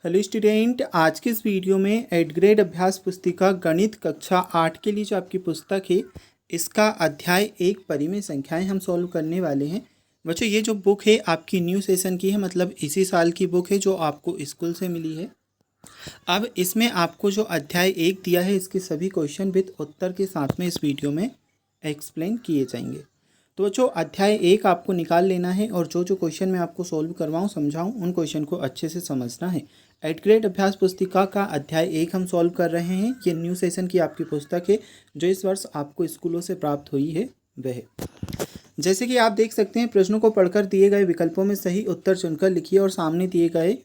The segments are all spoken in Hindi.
हेलो स्टूडेंट, आज के इस वीडियो में 8th ग्रेड अभ्यास पुस्तिका गणित कक्षा 8 के लिए जो आपकी पुस्तक है इसका अध्याय 1 परिमेय संख्याएं हम सॉल्व करने वाले हैं। बच्चों, ये जो बुक है आपकी न्यू सेशन की है, मतलब इसी साल की बुक है जो आपको स्कूल से मिली है। अब इसमें आपको जो अध्याय 1 दिया है इसके सभी क्वेश्चन विद उत्तर के साथ में इस वीडियो में एक्सप्लेन किए जाएंगे। तो बच्चों, अध्याय 1 आपको निकाल लेना है और जो जो क्वेश्चन मैं आपको सॉल्व करवाऊँ समझाऊँ उन क्वेश्चन को अच्छे से समझना है। 8th ग्रेड अभ्यास पुस्तिका का अध्याय 1 हम सॉल्व कर रहे हैं। ये न्यू सेशन की आपकी पुस्तक है जो इस वर्ष आपको स्कूलों से प्राप्त हुई है वह। जैसे कि आप देख सकते हैं, प्रश्नों को पढ़कर दिए गए विकल्पों में सही उत्तर चुनकर लिखिए और सामने दिए गए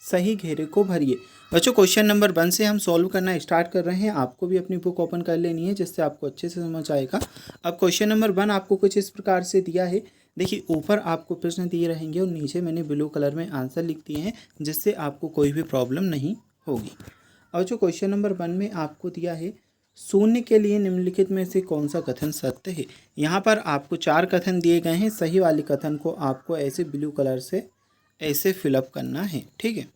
सही घेरे को भरिए। बच्चों, क्वेश्चन नंबर 1 से हम सॉल्व करना स्टार्ट कर रहे हैं। आपको भी अपनी बुक ओपन कर लेनी है जिससे आपको अच्छे से समझ आएगा। अब क्वेश्चन नंबर 1 आपको कुछ इस प्रकार से दिया है। देखिए, ऊपर आपको प्रश्न दिए रहेंगे और नीचे मैंने ब्लू कलर में आंसर लिख दिए हैं जिससे आपको कोई भी प्रॉब्लम नहीं होगी। और जो क्वेश्चन नंबर 1 में आपको दिया है, शून्य के लिए निम्नलिखित में से कौन सा कथन सत्य है। यहाँ पर आपको 4 कथन दिए गए हैं। सही वाले कथन को आपको ऐसे ब्लू कलर से ऐसे फिलअप करना है, ठीक है।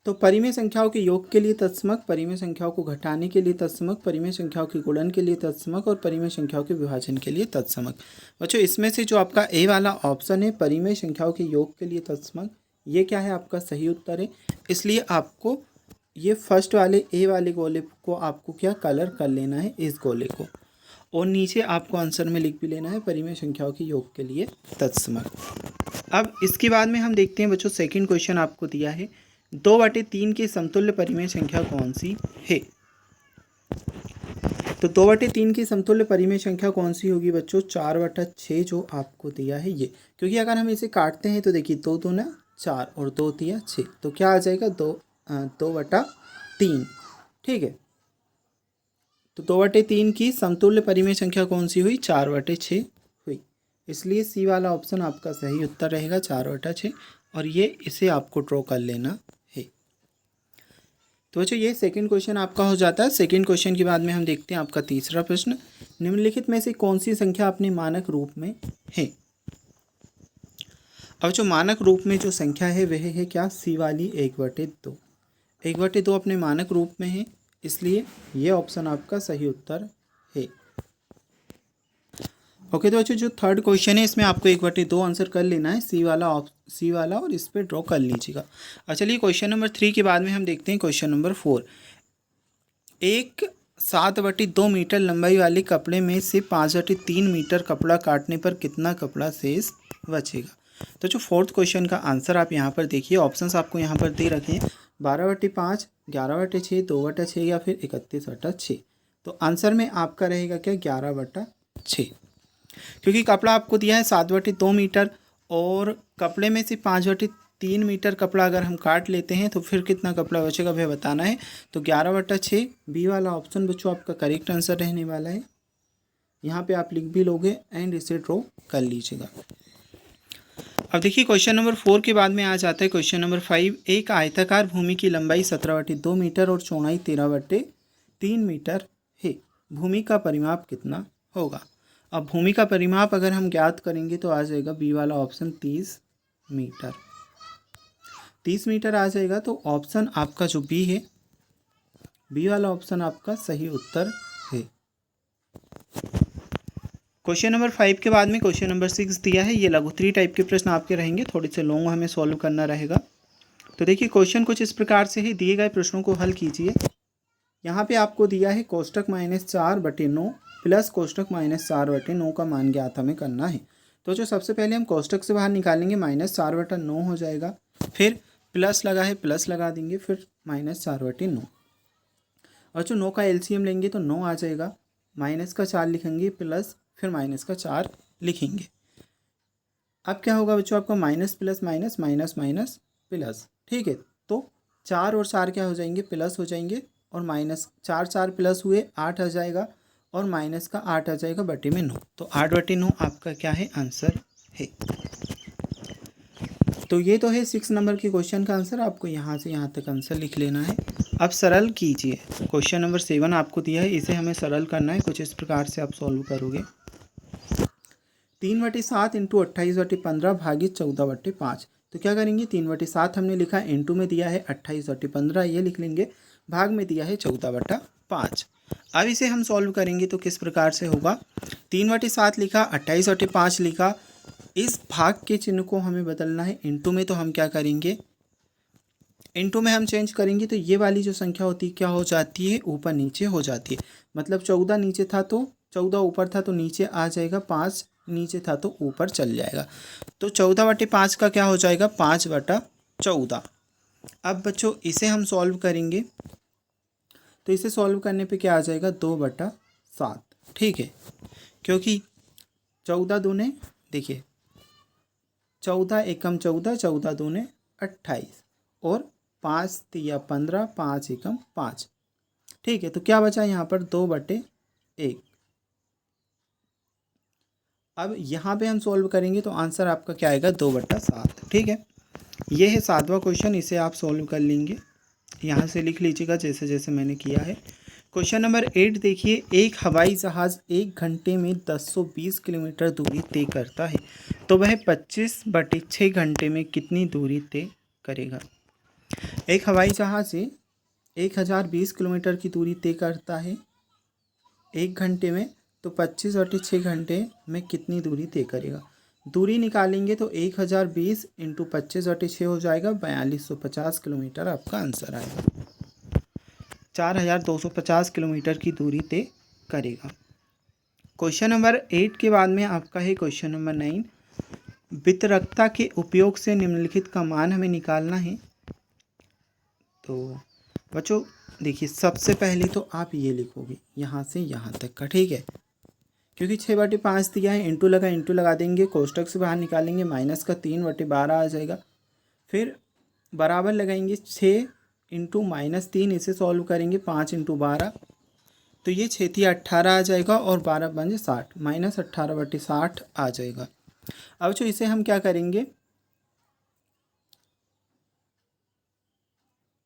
तो परिमेय संख्याओं के योग के लिए तत्समक, परिमेय संख्याओं को घटाने के लिए तत्समक, परिमेय संख्याओं के गुणन के लिए तत्समक और परिमेय संख्याओं के विभाजन के लिए तत्समक। बच्चों, इसमें से जो आपका ए वाला ऑप्शन है परिमेय संख्याओं के योग के लिए तत्समक, ये क्या है, आपका सही उत्तर है। इसलिए आपको ये फर्स्ट वाले ए वाले गोले को आपको क्या कलर कर लेना है, इस गोले को, और नीचे आपको आंसर में लिख भी लेना है परिमेय संख्याओं के योग के लिए तत्समक। अब इसके बाद में हम देखते हैं बच्चों, सेकंड क्वेश्चन आपको दिया है 2/3 की समतुल्य परिमेय संख्या कौन सी है। तो 2/3 की समतुल्य परिमेय संख्या कौन सी होगी बच्चों, 4/6 जो आपको दिया है ये। क्योंकि अगर हम इसे काटते हैं तो देखिए 2 दूना 4 और 2 तिया 6, तो क्या आ जाएगा 2/3, ठीक है। तो 2/3 की समतुल्य परिमेय संख्या कौन सी हुई, 4/6 हुई। इसलिए सी वाला ऑप्शन आपका सही उत्तर रहेगा, 4/6, और ये इसे आपको ड्रॉ कर लेना है। तो बच्चों, ये सेकंड क्वेश्चन आपका हो जाता है। सेकंड क्वेश्चन के बाद में हम देखते हैं आपका तीसरा प्रश्न, निम्नलिखित में से कौन सी संख्या अपने मानक रूप में है। अब जो मानक रूप में जो संख्या है वह है क्या, सी वाली 1/2। 1/2 अपने मानक रूप में है, इसलिए ये ऑप्शन आपका सही उत्तर है। ओके, तो बच्चों जो थर्ड क्वेश्चन है इसमें आपको 1/2 आंसर कर लेना है, सी वाला, और इस पर ड्रॉ कर लीजिएगा। और चलिए क्वेश्चन नंबर 3 के बाद में हम देखते हैं क्वेश्चन नंबर 4। एक 7/2 मीटर लंबाई वाले कपड़े में से 5/3 मीटर कपड़ा काटने पर कितना कपड़ा शेष बचेगा। तो जो फोर्थ क्वेश्चन का आंसर आप यहाँ पर देखिए, ऑप्शंस आपको यहाँ पर दे रखे हैं 12/5, 11/6, 2/6 या फिर 31/6। तो आंसर में आपका रहेगा क्या, 11/6, क्योंकि कपड़ा आपको दिया है 7/2 मीटर और कपड़े में से 5/3 मीटर कपड़ा अगर हम काट लेते हैं तो फिर कितना कपड़ा बचेगा वह बताना है। तो 11/6 बी वाला ऑप्शन बच्चों आपका करेक्ट आंसर रहने वाला है। यहाँ पे आप लिख भी लोगे एंड इसे ड्रॉ कर लीजिएगा। अब देखिए क्वेश्चन नंबर 4 के बाद में आ जाता है क्वेश्चन नंबर 5। एक आयताकार भूमि की लंबाई 17/2 मीटर और चौड़ाई 13/3 मीटर है। भूमि का परिमाप कितना होगा। अब भूमि का परिमाप अगर हम ज्ञात करेंगे तो आ जाएगा बी वाला ऑप्शन 30 मीटर। 30 मीटर आ जाएगा, तो ऑप्शन आपका जो बी है, बी वाला ऑप्शन आपका सही उत्तर है। क्वेश्चन नंबर 5 के बाद में क्वेश्चन नंबर 6 दिया है। ये लघुत्तरीय टाइप के प्रश्न आपके रहेंगे, थोड़े से लॉन्ग हमें सॉल्व करना रहेगा। तो देखिए क्वेश्चन कुछ इस प्रकार से ही, दिए गए प्रश्नों को हल कीजिए। यहाँ पे आपको दिया है कोष्टक -4/9 प्लस कोष्टक -4/9 का मान ज्ञात हमें करना है। तो जो सबसे पहले हम कोष्टक से बाहर निकालेंगे, -4/9 हो जाएगा, फिर प्लस लगा है प्लस लगा देंगे, फिर -4/9, और जो 9 का एलसीएम लेंगे तो 9 आ जाएगा, माइनस का 4 लिखेंगे प्लस फिर माइनस का 4 लिखेंगे। अब क्या होगा बच्चों, आपका minus plus minus minus minus plus, ठीक है। तो 4 और 4 क्या हो जाएंगे, प्लस हो जाएंगे, और माइनस 4 प्लस हुए 8 आ जाएगा, और माइनस का 8 आ जाएगा बटे में 9। तो 8/9 आपका क्या है, आंसर है। तो ये तो है 6 नंबर के क्वेश्चन का आंसर। आपको यहाँ से यहाँ तक आंसर लिख लेना है। अब सरल कीजिए। क्वेश्चन नंबर 7 आपको दिया है, इसे हमें सरल करना है। कुछ इस प्रकार से आप सॉल्व करोगे। 3/7 × 28/15 भागित 14/5। तो क्या करेंगे, 3/7 हमने लिखा, इंटू में दिया है 28/15, ये लिख लेंगे, भाग में दिया है 14/5। अब इसे हम सॉल्व करेंगे तो किस प्रकार से होगा, 3/7 लिखा, 28/5 लिखा, इस भाग के चिन्ह को हमें बदलना है, इंटू में तो हम क्या करेंगे, इंटू में हम चेंज करेंगे तो ये वाली जो संख्या होती है क्या हो जाती है, ऊपर नीचे हो जाती है। मतलब 14 नीचे था तो 14 ऊपर था तो नीचे आ जाएगा, 5 नीचे था तो ऊपर चल जाएगा। तो 14/5 का क्या हो जाएगा, 5/14। अब बच्चों इसे हम सॉल्व करेंगे तो इसे सॉल्व करने पे क्या आ जाएगा, 2/7। ठीक है, क्योंकि 14 दूने, देखिए 14 एकम 14, 14 दूने 28 और 5 तिया 15, 5 एकम 5। ठीक है, तो क्या बचा यहाँ पर, 2/1। अब यहाँ पे हम सॉल्व करेंगे तो आंसर आपका क्या आएगा, 2/7। ठीक है, ये है 7वां क्वेश्चन, इसे आप सॉल्व कर लेंगे, यहाँ से लिख लीजिएगा जैसे जैसे मैंने किया है। क्वेश्चन नंबर 8 देखिए, एक हवाई जहाज़ 1 घंटे में 1020 किलोमीटर दूरी तय करता है, तो वह 25/6 घंटे में कितनी दूरी तय करेगा। एक हवाई जहाज़ से 1020 किलोमीटर की दूरी तय करता है 1 घंटे में, तो 25/6 घंटे में कितनी दूरी तय करेगा। दूरी निकालेंगे तो 1020 इंटू 25/6 हो जाएगा, 4250 किलोमीटर आपका आंसर आएगा। 4250 किलोमीटर की दूरी तय करेगा। क्वेश्चन नंबर 8 के बाद में आपका है क्वेश्चन नंबर 9, वितरकता के उपयोग से निम्नलिखित का मान हमें निकालना है। तो बच्चों देखिए, सबसे पहले तो आप ये लिखोगे यहाँ से यहाँ तक का, ठीक है, क्योंकि 6/5 दिया है, इंटू लगा देंगे, कोष्टक से बाहर निकालेंगे, माइनस का 3/12 आ जाएगा, फिर बराबर लगाएंगे 6 इंटू -3, इसे सॉल्व करेंगे, 5 इंटू 12, तो ये 6 थी 18 आ जाएगा और 12 बन 60, -18/60 आ जाएगा। अब जो इसे हम क्या करेंगे,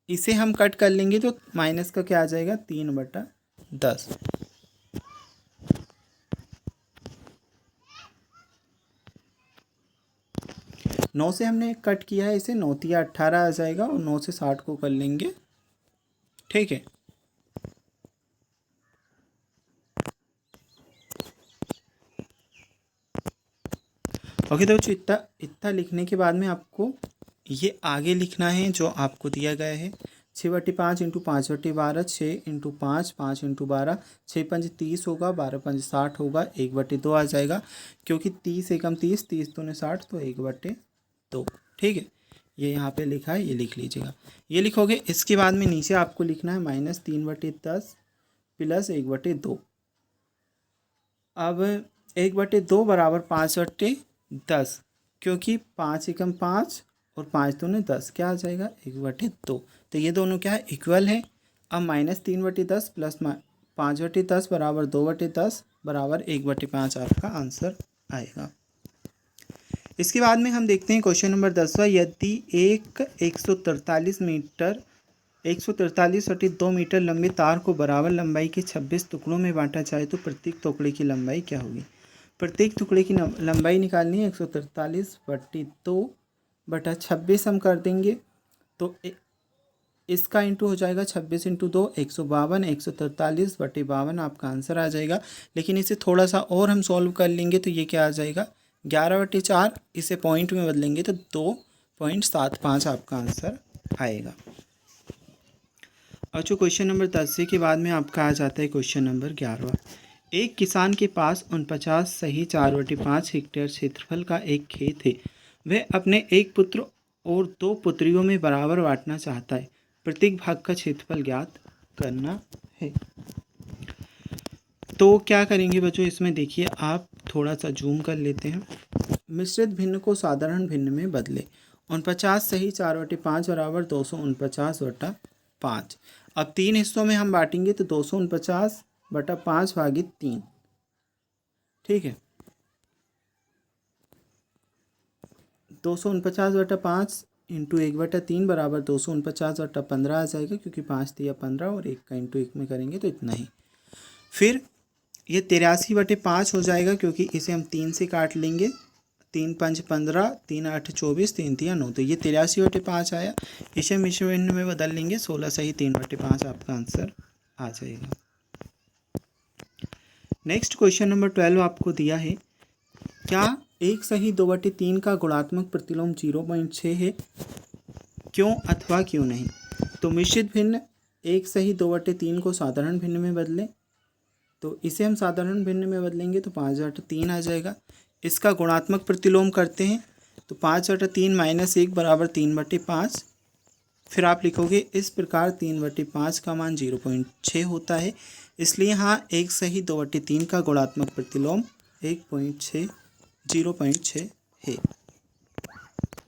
इसे हम कट कर लेंगे तो माइनस का क्या आ जाएगा, 3/10। नौ से हमने कट किया है इसे, 9 तिया 18 आ जाएगा और 9 से 60 को कर लेंगे। ठीक है, ओके, तो इतना लिखने के बाद में आपको ये आगे लिखना है जो आपको दिया गया है। 6/5 इंटू 5/12, 6 इंटू 5, 5 इंटू 12, 6×5 30 होगा, 12×5 60 होगा, 1/2 आ जाएगा, क्योंकि 30 एकम 30, 30 दूने 60, तो 1/2। ठीक है, ये यहाँ पे लिखा है, ये लिख लीजिएगा। ये लिखोगे, इसके बाद में नीचे आपको लिखना है -3/10 प्लस 1/2। अब 1/2 बराबर 5/10, क्योंकि 5 एकम 5 और 5 दूने 10, क्या आ जाएगा, 1/2। तो ये दोनों क्या है, इक्वल है। अब -3/10 प्लस 5/10 बराबर 2/10 बराबर 1/5 आपका आंसर आएगा। इसके बाद में हम देखते हैं क्वेश्चन नंबर 10वां, यदि एक 143/2 मीटर लंबे तार को बराबर लंबाई के 26 टुकड़ों में बांटा जाए तो प्रत्येक टुकड़े की लंबाई क्या होगी। प्रत्येक टुकड़े की लंबाई निकालनी है, 143/2/26 हम कर देंगे, तो इसका इंटू हो जाएगा 26 इंटू 2, 152, 143/52 आपका आंसर आ जाएगा। लेकिन इसे थोड़ा सा और हम सॉल्व कर लेंगे तो ये क्या आ जाएगा, 11/4, इसे पॉइंट में बदलेंगे तो 2.75 आपका आंसर आएगा। और जो क्वेश्चन नंबर 10 के बाद में आपका आ जाता है क्वेश्चन नंबर 11वां, एक किसान के पास 49 सही 4/5 हेक्टेयर क्षेत्रफल का एक खेत है। वह अपने एक पुत्र और 2 पुत्रियों में बराबर बांटना चाहता है। प्रत्येक भाग का क्षेत्रफल ज्ञात करना है। तो क्या करेंगे बच्चों, इसमें देखिए आप थोड़ा सा जूम कर लेते हैं। मिश्रित भिन्न को साधारण भिन्न में बदले। 49 सही 4/5 बराबर 249/5। अब 3 हिस्सों में हम बांटेंगे तो 249/5 भागित 3। ठीक है, 249/5 इंटू 1/3 बराबर 249/15 आ जाएगा, क्योंकि 5 दिया 15 और 1 का इंटू 1 में करेंगे तो इतना ही। फिर ये 83/5 हो जाएगा, क्योंकि इसे हम 3 से काट लेंगे, 3 5 15, 3 8 24, 3 3 9, तो ये 83/5 आया। इसे मिश्र भिन्न में बदल लेंगे, 16 सही 3/5 आपका आंसर आ जाएगा। नेक्स्ट क्वेश्चन नंबर 12 आपको दिया है, क्या 1 सही 2/3 का गुणात्मक प्रतिलोम 0.6 है, क्यों अथवा क्यों नहीं। तो मिश्रित भिन्न 1 सही 2/3 को साधारण भिन्न में बदलें, तो इसे हम साधारण भिन्न में बदलेंगे तो 5/3 आ जाएगा। इसका गुणात्मक प्रतिलोम करते हैं तो 5/3 - 1 बराबर 3/5। फिर आप लिखोगे इस प्रकार 3/5 का मान 0.6 होता है, इसलिए हाँ 1 सही 2/3 का गुणात्मक प्रतिलोम 0.6 है।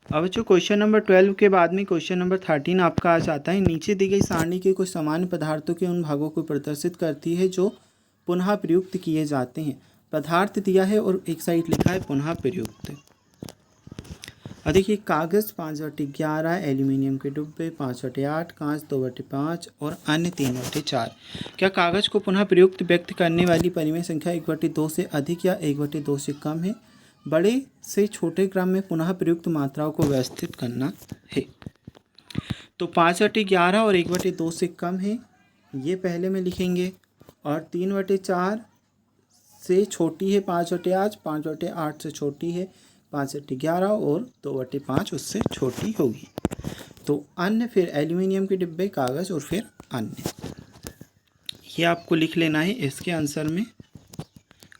अब जो क्वेश्चन नंबर 12 के बाद में क्वेश्चन नंबर 13 आपका आ जाता है। नीचे दी गई सारणी के कुछ सामान्य पदार्थों के उन भागों को प्रदर्शित करती है जो पुनः प्रयुक्त किए जाते हैं। पदार्थ दिया है और एक साइड लिखा है पुनः प्रयुक्त। और देखिए कागज़ 5/11, एल्यूमिनियम के डिब्बे 5/8, कांच 2/5 और अन्य 3/4। क्या कागज़ को पुनः प्रयुक्त व्यक्त करने वाली परिमेय संख्या 1/2 से अधिक या 1/2 से कम है। बड़े से छोटे क्रम में पुनः प्रयुक्त मात्राओं को व्यवस्थित करना है। तो 5/11 और 1/2 से कम है, ये पहले में लिखेंगे, और 3/4 से छोटी है 5/8, 5/8 से छोटी है 5/11 और 2/5 उससे छोटी होगी। तो अन्य, फिर एल्यूमिनियम के डिब्बे, कागज़ और फिर अन्य, ये आपको लिख लेना है इसके आंसर में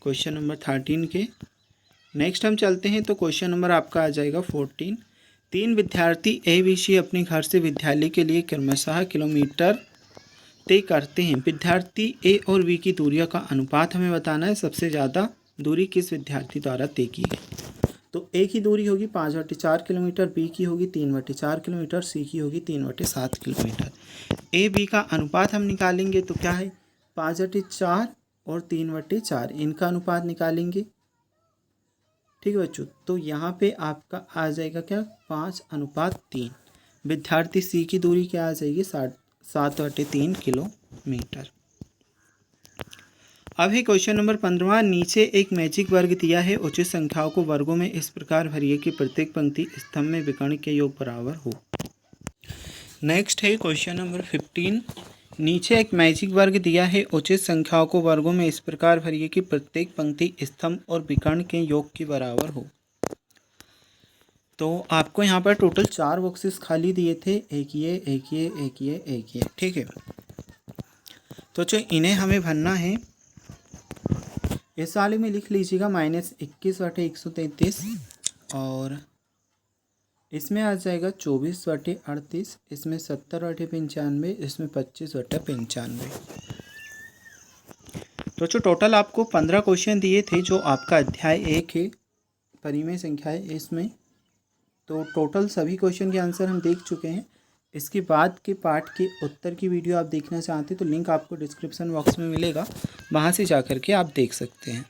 क्वेश्चन नंबर 13 के। नेक्स्ट हम चलते हैं तो क्वेश्चन नंबर आपका आ जाएगा 14। 3 विद्यार्थी ए बी सी अपने घर से विद्यालय के लिए क्रमशः किलोमीटर तय करते हैं। विद्यार्थी ए और बी की दूरियों का अनुपात हमें बताना है। सबसे ज़्यादा दूरी किस विद्यार्थी द्वारा तय की गई। तो ए की दूरी होगी 5/4 किलोमीटर, बी की होगी 3/4 किलोमीटर, सी की होगी 3/7 किलोमीटर। ए बी का अनुपात हम निकालेंगे तो क्या है 5/4 और 3/4, इनका अनुपात निकालेंगे। ठीक है बच्चों, तो यहाँ पे आपका आ जाएगा क्या 5/3। विद्यार्थी सी की दूरी क्या आ जाएगी 7/3 किलोमीटर। अब है क्वेश्चन नंबर 15। नीचे एक मैजिक वर्ग दिया है, उचित संख्याओं को वर्गों में इस प्रकार भरिए कि प्रत्येक पंक्ति स्तंभ में विकर्ण के योग बराबर हो। नेक्स्ट है क्वेश्चन नंबर 15। नीचे एक मैजिक वर्ग दिया है, उचित संख्याओं को वर्गों में इस प्रकार भरिए कि प्रत्येक पंक्ति स्तंभ और विकर्ण के योग के बराबर हो। तो आपको यहाँ पर टोटल 4 बॉक्सेस खाली दिए थे, एक ये, एक ये, एक ये, एक ये। ठीक है, तो जो इन्हें हमें भरना है इस वाले में लिख लीजिएगा -21/133, और इसमें आ जाएगा 24/38, इसमें 70/95, इसमें 25/95। तो जो टोटल आपको 15 क्वेश्चन दिए थे, जो आपका अध्याय 1 है परिमेय संख्या है इसमें, तो टोटल सभी क्वेश्चन के आंसर हम देख चुके हैं। इसके बाद के पार्ट के उत्तर की वीडियो आप देखना चाहते हैं तो लिंक आपको डिस्क्रिप्शन बॉक्स में मिलेगा, वहाँ से जा कर के आप देख सकते हैं।